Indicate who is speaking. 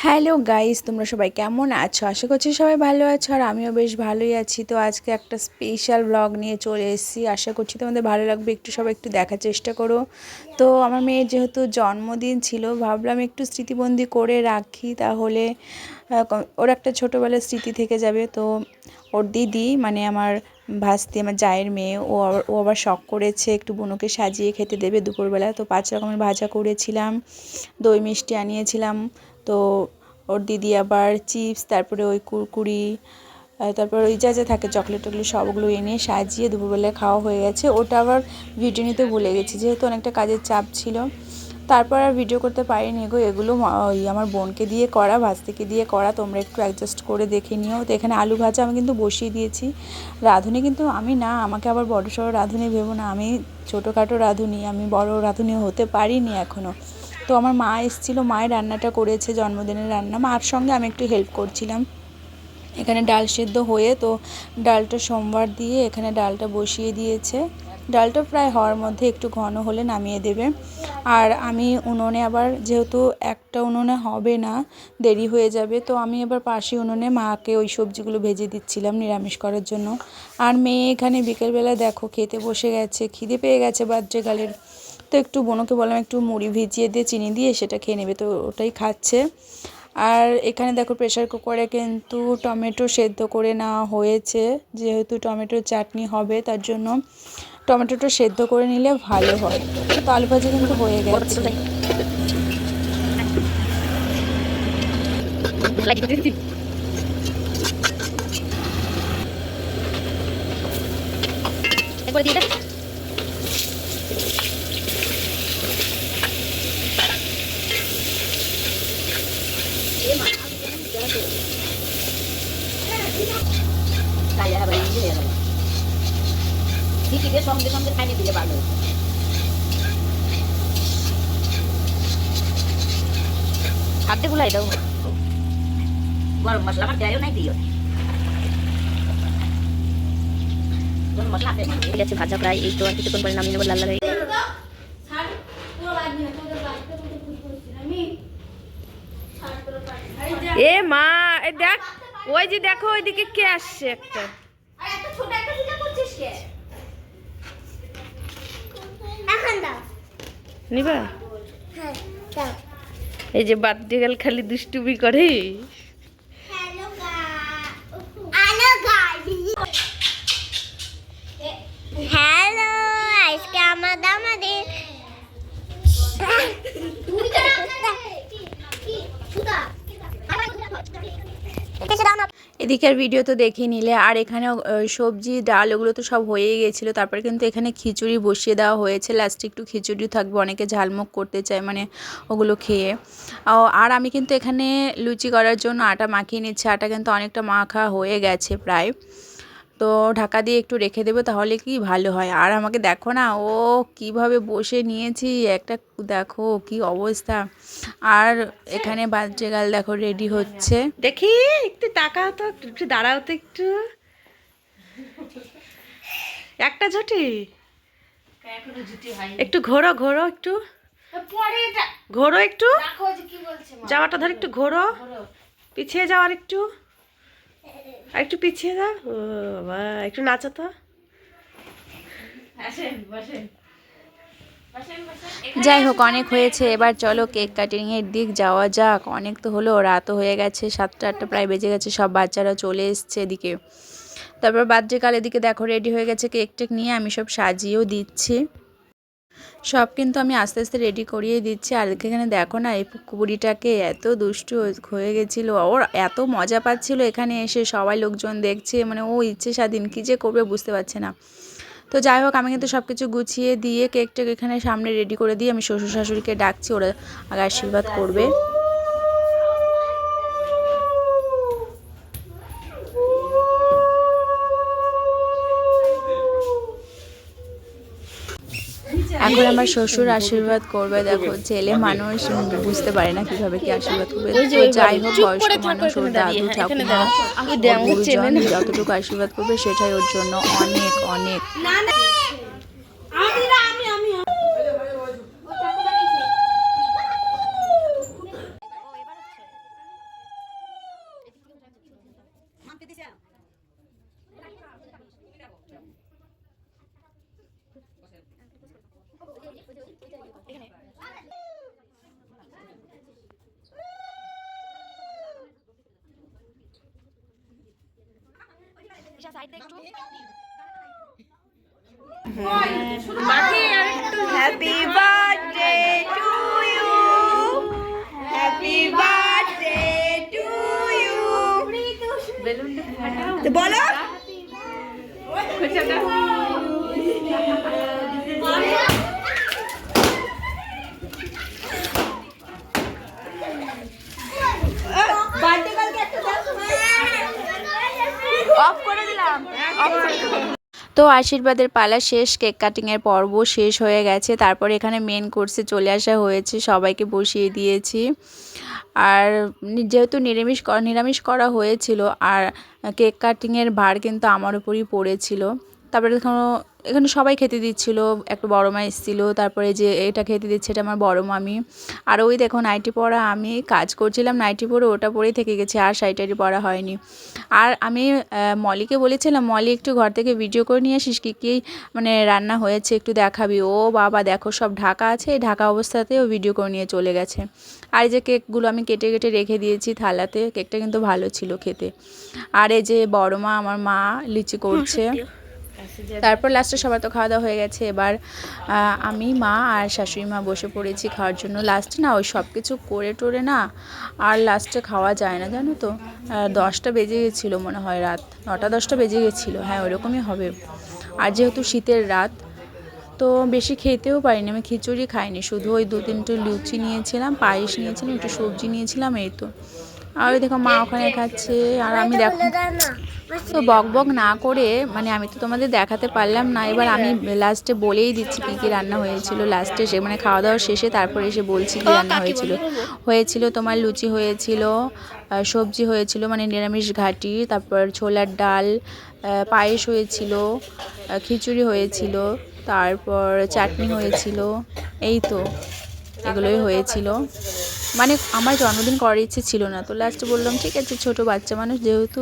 Speaker 1: Hello guys, তোমরা সবাই কেমন আছো? আশা করছি সবাই ভালো আছো আর আমিও বেশ ভালোই আছি। তো আজকে একটা স্পেশাল ব্লগ নিয়ে চলে এসেছি। আশা করছি তোমাদের ভালো লাগবে, একটু সবাই একটু দেখার চেষ্টা করো। তো আমার মেয়ের যেহেতু জন্মদিন ছিল, ভাবলাম একটু স্মৃতিবন্দি করে রাখি, তাহলে ওর একটা ছোটোবেলার স্মৃতি থেকে যাবে। তো ওর দিদি মানে আমার ভাস্তি, আমার জায়ের মেয়ে, ও আবার শখ করেছে একটু বুনুকে সাজিয়ে খেতে দেবে দুপুরবেলা। তো 5 রকমের ভাজা করেছিলাম, দই মিষ্টি আনিয়েছিলাম। তো ওর দিদি আবার চিপস, তারপরে ওই কুরকুরি, তারপর ওই যা যা থাকে চকলেট টকলেট সবগুলো এনে সাজিয়ে দুপুরবেলায় খাওয়া হয়ে গেছে। ওটা আবার ভিডিও নিতে ভুলে গেছি, যেহেতু অনেকটা কাজের চাপ ছিল। তারপর আর ভিডিও করতে পারিনি গো। এগুলো ওই আমার বোনকে দিয়ে করা, ভাস্তিকে দিয়ে করা, তোমরা একটু অ্যাডজাস্ট করে দেখে নিও। তো এখানে আলু ভাজা আমি কিন্তু বসিয়ে দিয়েছি। রাঁধুনি কিন্তু আমি না, আমাকে আবার বড় সড়ো রাঁধুনি ভেবো না, আমি ছোটোখাটো রাঁধুনি, আমি বড় রাঁধুনি হতে পারিনি এখনও। তো আমার মা এসেছিলো, মায়ের রান্নাটা করেছে, জন্মদিনের রান্না, মার সঙ্গে আমি একটু হেল্প করছিলাম। এখানে ডাল সেদ্ধ হয়ে, তো ডালটা সোমবার দিয়ে এখানে ডালটা বসিয়ে দিয়েছে। ডালটা প্রায় হওয়ার মধ্যে, একটু ঘন হলে নামিয়ে দেবে। আর আমি উনুনে আবার, যেহেতু একটা উনুনে হবে না, দেরি হয়ে যাবে, তো আমি আবার পাশে উনুনে মাকে ওই সবজিগুলো ভেজে দিচ্ছিলাম নিরামিষ করার জন্য। আর মেয়ে এখানে বিকেলবেলা দেখো খেতে বসে গেছে, খিদে পেয়ে গেছে বাদ্রেকালের। তো একটু বোনকে বললাম একটু মুড়ি ভিজিয়ে দিয়ে চিনি দিয়ে সেটা খেয়ে নেবে, তো ওটাই খাচ্ছে। আর এখানে দেখো প্রেসার কুকারে কিন্তু টমেটো সেদ্ধ করে নেওয়া হয়েছে, যেহেতু টমেটোর চাটনি হবে তার জন্য টমেটোটা সেদ্ধ করে নিলে ভালো হয়। তো আলু ভাজি কিন্তু হয়ে গেছে।
Speaker 2: সঙ্গে সঙ্গে খাইয়ে দিলে ভালো। হাতে গুলাই দাও, গরম মশলা আমার দেয়ও নাই, দিও গরম মশলা আছে। আছে ভাজা প্রায়, এই তো আর কিছুক্ষণ পরে নামিয়ে নেবো লাল লাল হয়ে।
Speaker 1: এ মা, এ দেখ, ওই যে দেখো ওইদিকে কে আসছে একটা। নিবা? এই যে বার্থডে গার্ল খালি দুষ্টুমি করে।
Speaker 3: হ্যালো, আজকে আমাদের
Speaker 1: এদিকের ভিডিও তো দেখে নিলে। আর এখানে সবজি ডাল ওগুলো তো সব হয়েই গেছিলো। তারপরে কিন্তু এখানে খিচুড়ি বসিয়ে দেওয়া হয়েছে, লাস্টে একটু খিচুড়ি থাকবে, অনেকে ঝালমুখ করতে চায় মানে ওগুলো খেয়ে। আর আমি কিন্তু এখানে লুচি করার জন্য আটা মাখিয়ে নিচ্ছি। আটা কিন্তু অনেকটা মাখা হয়ে গেছে প্রায়, তো ঢাকা দিয়ে একটু রেখে দেবো, তাহলে কি ভালো হয়। আর আমাকে দেখো না, ও কিভাবে বসে নিয়েছি একটা, দেখো কি অবস্থা। আর এখানে বাচ্চা গাল দেখো রেডি হচ্ছে, দেখি একটু তাকাও তো, একটু দাঁড়াও তো, একটু একটা ঝুটি, একটু ঘোরো ঘোরো, একটু ঘোরো, একটু জামাটা ধর, একটু ঘোরো, পিছিয়ে যাও আর একটু, আর একটু পিছিয়ে দাও। ও বাবা, একটু নাচো তো। যাই হোক, অনেক হয়েছে, এবার চলো কেক কাটিংয়ের দিক যাওয়া যাক। অনেক তো হলো, রাতও হয়ে গেছে, 7টা 8টা প্রায় বেজে গেছে, সব বাচ্চারা চলে এসছে এদিকে। তারপর বার্থডে এদিকে দেখো রেডি হয়ে গেছে, কেক টেক নিয়ে আমি সব সাজিয়েও দিচ্ছি। সব কিন্তু আমি আস্তে আস্তে রেডি করিয়ে দিচ্ছি। আর এখানে দেখো না, এই কুকুরিটাকে এত দুষ্টু হয়ে গেছিলো, ওর এত মজা পাচ্ছিল এখানে এসে, সবাই লোকজন দেখছে, মানে ও ইচ্ছে স্বাধীন কী যে করবে বুঝতে পারছে না। তো যাই হোক, আমি কিন্তু সব কিছু গুছিয়ে দিয়ে কেকটাকে এখানে সামনে রেডি করে দিয়ে আমি শ্বশুর শাশুড়িকে ডাকছি, ওরা আগে আশীর্বাদ করবে। এখন আমার শ্বশুর আশীর্বাদ করবে। দেখো ছেলে মানুষ বুঝতে পারে না কিভাবে কি আশীর্বাদ করবে। তো যাই হোক, বয়স্ক মানুষ, ওর দাদু ঠাকুমা গুরুজন যতটুকু আশীর্বাদ করবে সেটাই ওর জন্য অনেক অনেক।
Speaker 2: সাইডে একটু
Speaker 1: happy birthday to you, happy birthday to you. তো বলো অফ করে দিলাম। তো আশীর্বাদের পালা শেষ, কেক কাটিংয়ের পর্ব শেষ হয়ে গেছে। তারপর এখানে মেন কোর্সে চলে আসা হয়েছে, সবাইকে বসিয়ে দিয়েছি। আর যেহেতু নিরামিষ করা হয়েছিল আর কেক কাটিংয়ের ভার কিন্তু আমার উপরই পড়েছিল। তারপরে এখানে সবাই খেতে দিচ্ছিল, একটা বড় মা এসেছিলো, তারপরে যে এটা খেতে দিচ্ছে এটা আমার বড় মামি। আর ওই দেখো নাইটি পরা, আমি কাজ করছিলাম নাইটি পরে, ওটা পরেই থেকে গেছে, আর শাড়ি পরা হয়নি। আর আমি মলিকে বলেছিলাম, মলি একটু ঘর থেকে ভিডিও করে নিয়ে আসিস, কী মানে রান্না হয়েছে একটু দেখাবি। ও বাবা দেখো সব ঢাকা আছে, এই ঢাকা অবস্থাতেও ভিডিও করে নিয়ে চলে গেছে। আর এই যে কেকগুলো আমি কেটে কেটে রেখে দিয়েছি থালাতে, কেকটা কিন্তু ভালো ছিল খেতে। আর এই যে বড় মা, আমার মা লিচি করছে। তারপর লাস্টে সবার তো খাওয়া দাওয়া হয়ে গেছে, এবার আমি, মা আর শাশুড়ি মা বসে পড়েছি খাওয়ার জন্য। লাস্টে না ওই সব কিছু করে টোরে না আর লাস্টে খাওয়া যায় না, জানো তো। 10টা বেজে গেছিলো মনে হয়, রাত 9টা-10টা বেজে গেছিলো, হ্যাঁ ওরকমই হবে। আর যেহেতু শীতের রাত তো বেশি খেতেও পারিনি, আমি খিচুড়ি খাইনি, শুধু ওই 2-3টে লুচি নিয়েছিলাম, পায়েস নিয়েছিলাম, একটু সবজি নিয়েছিলাম, এই তো। আর ওই দেখো মা ওখানে খাচ্ছে আর আমি দেখো। তো বক না করে, মানে আমি তো তোমাদের দেখাতে পারলাম না, এবার আমি লাস্টে বলেই দিচ্ছি কী কী রান্না হয়েছিল লাস্টে, সে মানে খাওয়া দাওয়া শেষে তারপরে এসে বলছি কী রান্না হয়েছিল। তোমার লুচি হয়েছিল, সবজি হয়েছিল মানে নিরামিষ ঘাটি, তারপর ছোলার ডাল, পায়েস হয়েছিল, খিচুড়ি হয়েছিল, তারপর চাটনি হয়েছিল, এই তো এগুলোই হয়েছিল। মানে আমার জন্মদিন করার ইচ্ছে ছিল না, তো লাস্টে বললাম ঠিক আছে ছোটো বাচ্চা মানুষ যেহেতু